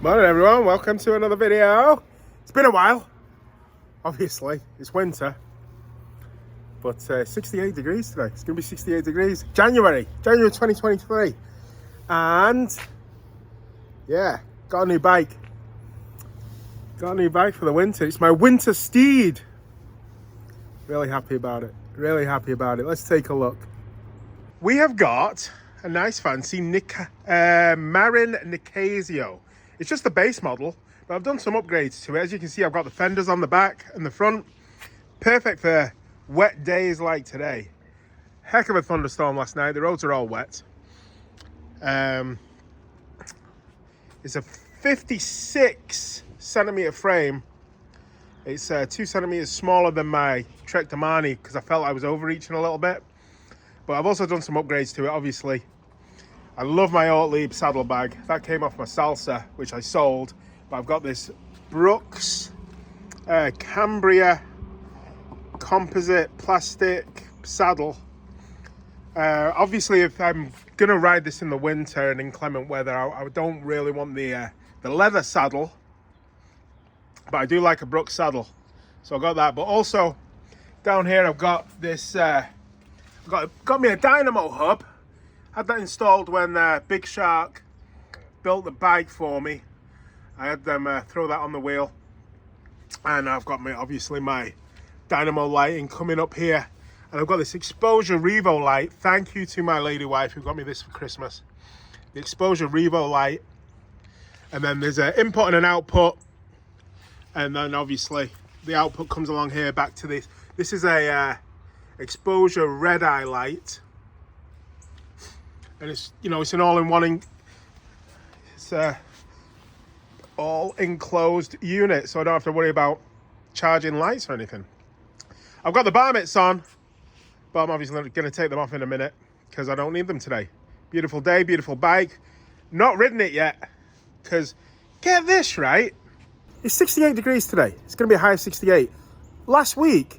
Morning everyone, welcome to another video. It's been a while, obviously, it's winter, but 68 degrees today. It's going to be 68 degrees, January 2023, and yeah, got a new bike. Got a new bike for the winter. It's my winter steed. Really happy about it, really happy about it. Let's take a look. We have got a nice fancy Marin Nicasio. It's just the base model, but I've done some upgrades to it. As you can see, I've got the fenders on the back and the front. Perfect for wet days like today. Heck of a thunderstorm last night. The roads are all wet. It's a 56 centimeter frame. It's 2 centimeters smaller than my Trek Domani because I felt I was overreaching a little bit. But I've also done some upgrades to it, obviously. I love my Ortlieb saddlebag. That came off my Salsa, which I sold. But I've got this Brooks Cambria composite plastic saddle. Obviously, if I'm going to ride this in the winter and inclement weather, I don't really want the leather saddle. But I do like a Brooks saddle. So I got that. But also, down here I've got this... got me a dynamo hub. Had that installed when Big Shark built the bike for me. I had them throw that on the wheel, and I've got obviously my dynamo lighting coming up here, and I've got this Exposure Revo light. Thank you to my lady wife who got me this for Christmas. The Exposure Revo light, and then there's an input and an output, and then obviously the output comes along here back to this. This is a Exposure red eye light. And it's, you know, it's an all-in-one, it's a all enclosed unit, so I don't have to worry about charging lights or anything. I've got the bar mitts on, but I'm obviously going to take them off in a minute because I don't need them today. Beautiful day, beautiful bike. Not ridden it yet because, get this right, it's 68 degrees today. It's going to be a high of 68. Last week,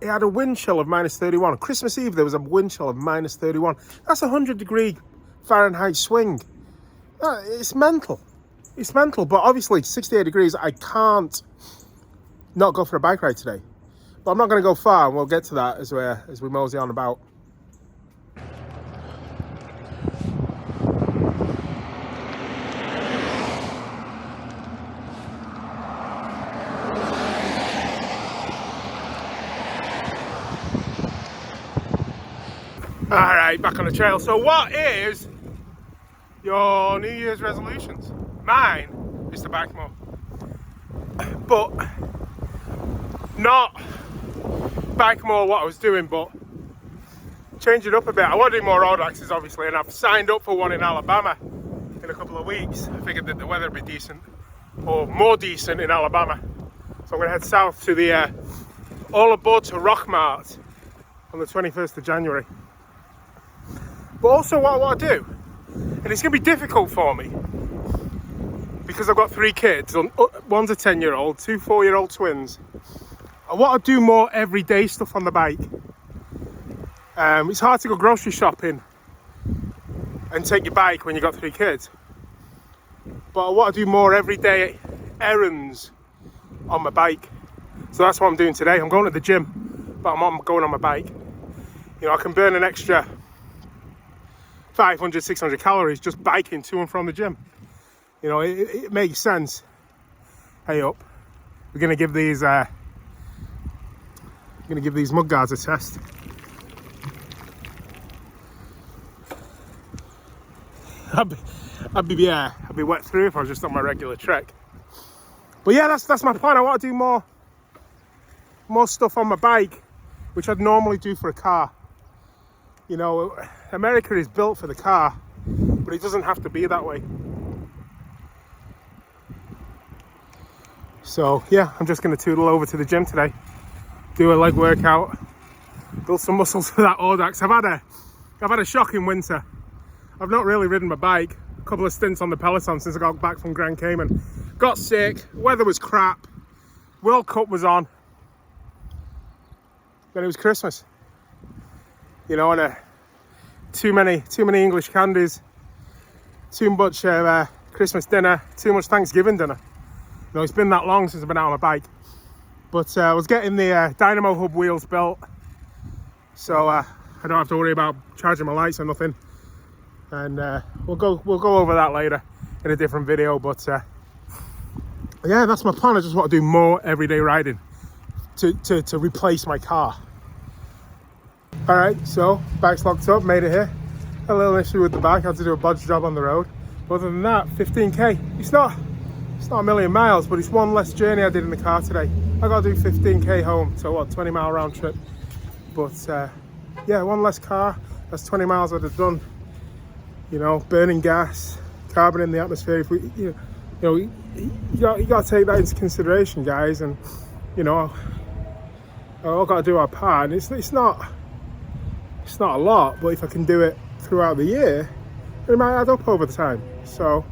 it had a wind chill of minus 31. Christmas Eve, there was a wind chill of minus 31. That's a 100-degree Fahrenheit swing. It's mental. It's mental. But obviously, 68 degrees, I can't not go for a bike ride today. But I'm not going to go far, and we'll get to that as we mosey on about. All right, back on the trail. So what is your New Year's resolutions? Mine is to bike more. But not bike more what I was doing, but change it up a bit. I want to do more road axes, obviously, and I've signed up for one in Alabama in a couple of weeks. I figured that the weather would be decent, or more decent in Alabama. So I'm going to head south to the All Aboard to Rockmart on the 21st of January. But also what I want to do, and it's going to be difficult for me because I've got 3 kids. One's a 10-year-old, 2 4-year-old twins. I want to do more everyday stuff on the bike. It's hard to go grocery shopping and take your bike when you've got 3 kids. But I want to do more everyday errands on my bike. So that's what I'm doing today. I'm going to the gym, but I'm going on my bike. You know, I can burn an extra 500, 600 calories just biking to and from the gym. You know, it makes sense. Hey up. We're gonna give these mud guards a test. I'd be wet through if I was just on my regular trek. But yeah, that's my plan. I want to do more stuff on my bike, which I'd normally do for a car. You know, America is built for the car, but it doesn't have to be that way. So yeah, I'm just going to tootle over to the gym today, do a leg workout, build some muscles for that Audax. I've had a shocking winter. I've not really ridden my bike. A couple of stints on the Peloton since I got back from Grand Cayman. Got sick, weather was crap, World Cup was on. Then it was Christmas. You know, and too many English candies, too much Christmas dinner, too much Thanksgiving dinner. You know, it's been that long since I've been out on a bike. But I was getting the Dynamo Hub wheels built, so I don't have to worry about charging my lights or nothing. And we'll go over that later in a different video. But yeah, that's my plan. I just want to do more everyday riding to replace my car. All right, so bike's locked up, made it here. A little issue with the bike, had to do a bodge job on the road. But other than that, 15k. It's not a million miles, but it's one less journey I did in the car today. I got to do 15k home, so what, 20-mile round trip. But yeah, one less car. That's 20 miles I'd have done. You know, burning gas, carbon in the atmosphere. If we, you got to take that into consideration, guys. And you know, I've got to do our part. And it's not a lot, but if I can do it throughout the year, it might add up over the time. So,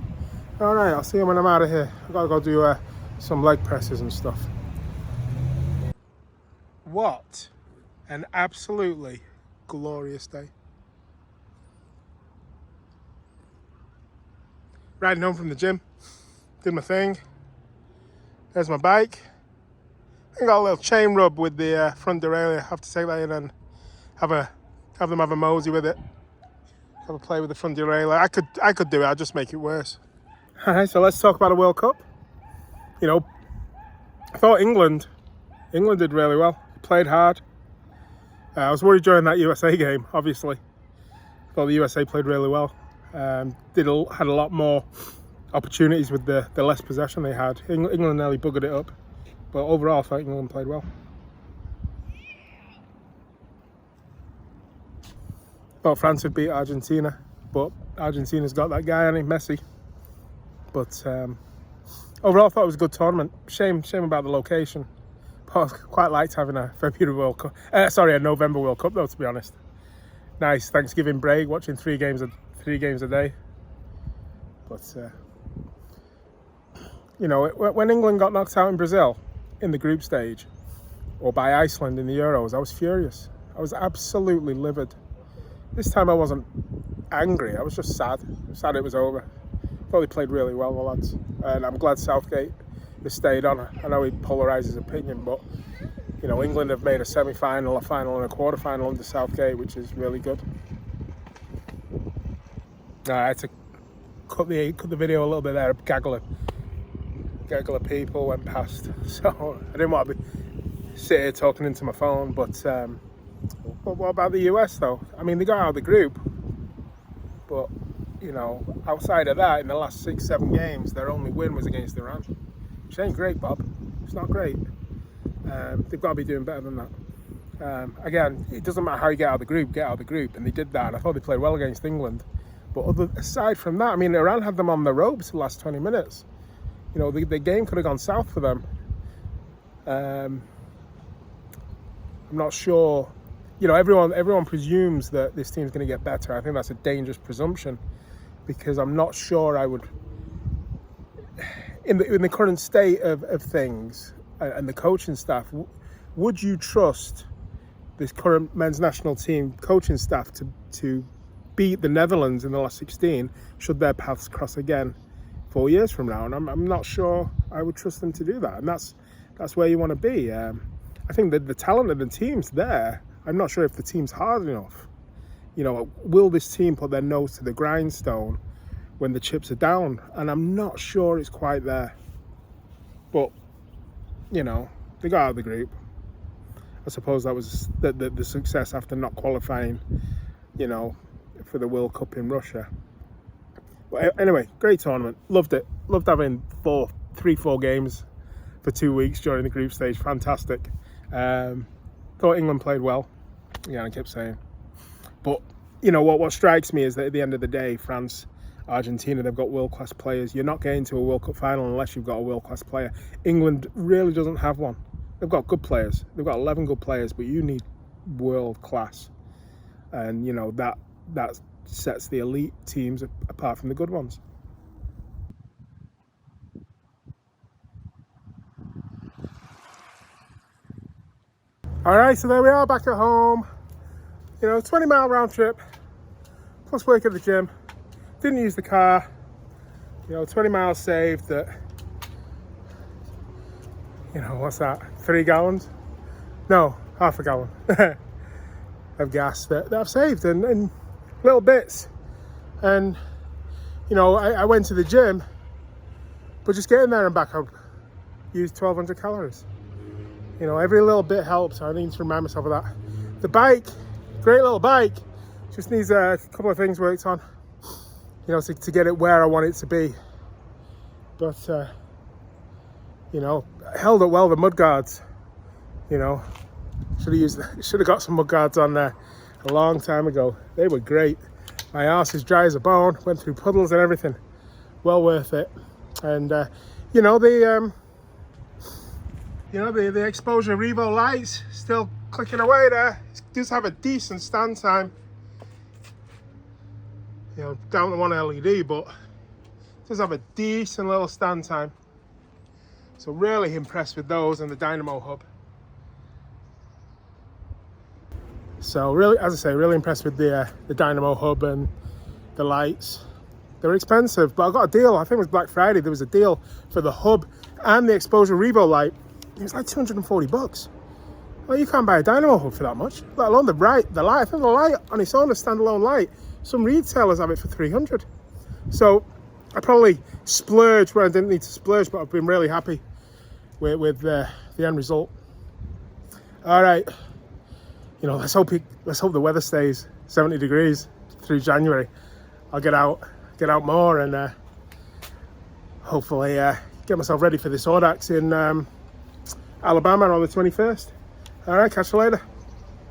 all right, I'll see you when I'm out of here. I've got to go do some leg presses and stuff. What an absolutely glorious day. Riding home from the gym, did my thing. There's my bike. I got a little chain rub with the front derailleur. I have to take that in and have them have a mosey with it. Have a play with the front derailleur. I could do it. I'd just make it worse. All right, so let's talk about the World Cup. You know, I thought England did really well. Played hard. I was worried during that USA game. Obviously, thought the USA played really well. Had a lot more opportunities with the less possession they had. England nearly buggered it up, but overall, I thought England played well. Thought France would beat Argentina, but Argentina's got that guy on it, Messi. But overall, I thought it was a good tournament. Shame about the location. But I quite liked having a February World Cup. A November World Cup, though, to be honest. Nice Thanksgiving break, watching three games a day. But you know, when England got knocked out in Brazil in the group stage, or by Iceland in the Euros, I was furious. I was absolutely livid. This time I wasn't angry, I was just sad. Sad it was over. I thought they played really well, the lads. And I'm glad Southgate has stayed on. I know he polarises opinion, but you know, England have made a semi-final, a final and a quarter-final under Southgate, which is really good. I had to cut the video a little bit there. A gaggle of people went past, so I didn't want to sit here talking into my phone. But what about the US though? I mean, they got out of the group, but you know, outside of that, in the last 6-7 games, their only win was against Iran, which ain't great, Bob. It's not great. They've got to be doing better than that. Again, it doesn't matter how you get out of the group, and they did that. And I thought they played well against England. But aside from that, I mean, Iran had them on the ropes the last 20 minutes. You know, the game could have gone south for them. I'm not sure. You know, everyone presumes that this team's going to get better. I think that's a dangerous presumption, because I'm not sure I would, in the current state of things and the coaching staff, would you trust this current men's national team coaching staff to beat the Netherlands in the last 16 should their paths cross again 4 years from now? And I'm not sure I would trust them to do that. And that's where you want to be. I think that the talent of the team's there. I'm not sure if the team's hard enough. You know, will this team put their nose to the grindstone when the chips are down? And I'm not sure it's quite there. But, you know, they got out of the group. I suppose that was the success after not qualifying, you know, for the World Cup in Russia. But anyway, great tournament. Loved it. Loved having 4 games for 2 weeks during the group stage. Fantastic. Thought England played well. Yeah, I kept saying. But, you know, what strikes me is that at the end of the day, France, Argentina, they've got world-class players. You're not getting to a World Cup final unless you've got a world-class player. England really doesn't have one. They've got good players. They've got 11 good players, but you need world-class. And, you know, that sets the elite teams apart from the good ones. All right, so there we are back at home. You know, 20-mile round trip, plus work at the gym. Didn't use the car. You know, 20 miles saved that, you know, what's that, 3 gallons? No, half a gallon of gas that I've saved, and little bits. And, you know, I went to the gym, but just getting there and back, I used 1,200 calories. You know, every little bit helps. I need to remind myself of that. The bike, great little bike, just needs a couple of things worked on, you know, to get it where I want it to be. But, you know, I held up well the mud guards, you know. Should have got some mud guards on there a long time ago. They were great. My arse is dry as a bone, went through puddles and everything. Well worth it. And, you know, the exposure Revo lights still clicking away there. It does have a decent stand time. You know, down to 1 LED, but it does have a decent little stand time. So really impressed with those and the dynamo hub. So really, as I say, really impressed with the dynamo hub and the lights. They were expensive, but I got a deal. I think it was Black Friday. There was a deal for the hub and the exposure Revo light. It was like 240 bucks. Well, you can't buy a dynamo hub for that much, let alone the light. I think the light on its own, a standalone light, some retailers have it for 300. So I probably splurged where I didn't need to splurge, but I've been really happy with the end result. All right, you know, let's hope the weather stays 70 degrees through January. I'll get out more and hopefully get myself ready for this Audax in Alabama on the 21st. All right, catch you later.